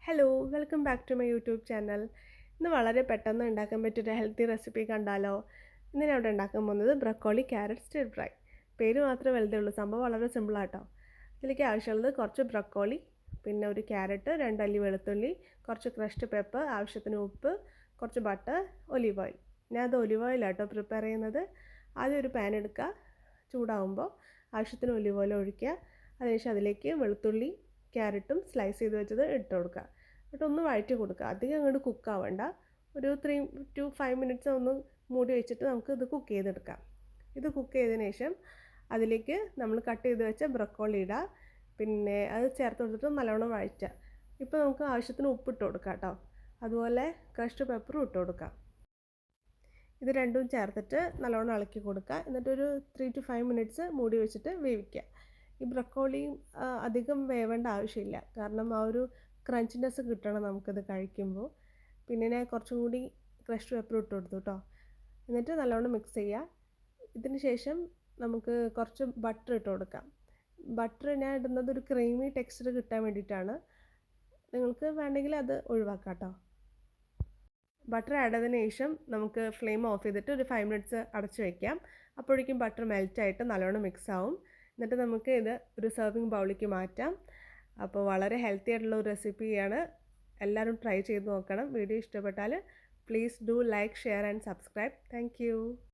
Hello welcome back to my YouTube channel. ഇന്ന് വളരെ പെട്ടെന്ന് ഉണ്ടാക്കാൻ പറ്റിയൊരു ഹെൽത്തി റെസിപ്പി കണ്ടാലോ. ഇന്ന് ഞാൻ ഇവിടെ ഉണ്ടാക്കാൻ പോകുന്നത് ബ്രക്കോളി ക്യാരറ്റ് സ്റ്റിർ ഫ്രൈ. പേര് മാത്രമേ വലുതേ ഉള്ളൂ, സംഭവം വളരെ സിമ്പിളാട്ടോ. ഇതിലേക്ക് ആവശ്യമുള്ളത് കുറച്ച് ബ്രക്കോളി, പിന്നെ ഒരു ക്യാരറ്റ്, 2 അല്ലി വെളുത്തുള്ളി, കുറച്ച് ക്രഷ്ഡ് പെപ്പർ, ആവശ്യത്തിന് ഉപ്പ്, കുറച്ച് ബട്ടർ, ഒലീവ് ഓയിൽ. ഞാനത് ഒലീവ് ഓയിലാട്ടോ പ്രിപ്പയർ ചെയ്യുന്നത്. ആദ്യം ഒരു പാൻ എടുക്കുക, ചൂടാവുമ്പോൾ ആവശ്യത്തിന് ഒലീവ് ഓയിൽ ഒഴിക്കുക. അതിനുശേഷം അതിലേക്ക് വെളുത്തുള്ളി, ക്യാരറ്റും സ്ലൈസ് ചെയ്ത് വെച്ചത് ഇട്ട് കൊടുക്കുക. എന്നിട്ട് ഒന്ന് വഴറ്റി കൊടുക്കുക. അധികം അങ്ങോട്ട് കുക്കാവണ്ട, ഒരു 3 to 5 മിനിറ്റ്സ് ഒന്ന് മൂടി വെച്ചിട്ട് നമുക്ക് ഇത് കുക്ക് ചെയ്തെടുക്കാം. ഇത് കുക്ക് ചെയ്തതിന് ശേഷം അതിലേക്ക് നമ്മൾ കട്ട് ചെയ്ത് വെച്ച ബ്രക്കോളി ഇടുക, പിന്നെ അത് ചേർത്ത് കൊടുത്തിട്ട് നല്ലോണം വഴറ്റുക. ഇപ്പോൾ നമുക്ക് ആവശ്യത്തിന് ഉപ്പിട്ട് കൊടുക്കാം കേട്ടോ. അതുപോലെ ക്രഷ്ഡ് പെപ്പറും ഇട്ട് കൊടുക്കാം. ഇത് രണ്ടും ചേർത്തിട്ട് നല്ലോണം ഇളക്കി കൊടുക്കുക. എന്നിട്ടൊരു 3 to 5 മിനിറ്റ്സ് മൂടി വെച്ചിട്ട് വേവിക്കുക. ഈ ബ്രക്കോളിയും അധികം വേവേണ്ട ആവശ്യമില്ല, കാരണം ആ ഒരു ക്രഞ്ചിനെസ് കിട്ടണം നമുക്കത് കഴിക്കുമ്പോൾ. പിന്നെ ഞാൻ കുറച്ചും കൂടി ക്രഷ്ഡ് പെപ്പർ ഇട്ട് കൊടുത്തു കേട്ടോ. എന്നിട്ട് നല്ലോണം മിക്സ് ചെയ്യുക. ഇതിന് ശേഷം നമുക്ക് കുറച്ച് ബട്ടർ ഇട്ട് കൊടുക്കാം. ബട്ടർ ഞാൻ ഇടുന്നത് ഒരു ക്രീമി ടെക്സ്ചർ കിട്ടാൻ വേണ്ടിയിട്ടാണ്. നിങ്ങൾക്ക് വേണമെങ്കിൽ അത് ഒഴിവാക്കാം കേട്ടോ. ബട്ടർ ആഡ് ചെയ്തതിന് ശേഷം നമുക്ക് ഫ്ലെയിം ഓഫ് ചെയ്തിട്ട് ഒരു 5 മിനിറ്റ്സ് അടച്ചു വയ്ക്കാം. അപ്പോഴേക്കും ബട്ടർ മെൽറ്റായിട്ട് നല്ലോണം മിക്സ് ആവും. എന്നിട്ട് നമുക്ക് ഇത് ഒരു സെർവിങ് ബൗളിലേക്ക് മാറ്റാം. അപ്പോൾ വളരെ ഹെൽത്തി ആയിട്ടുള്ള ഒരു റെസിപ്പിയാണ്. എല്ലാവരും ട്രൈ ചെയ്ത് നോക്കണം. വീഡിയോ ഇഷ്ടപ്പെട്ടാൽ please do like, share and subscribe. Thank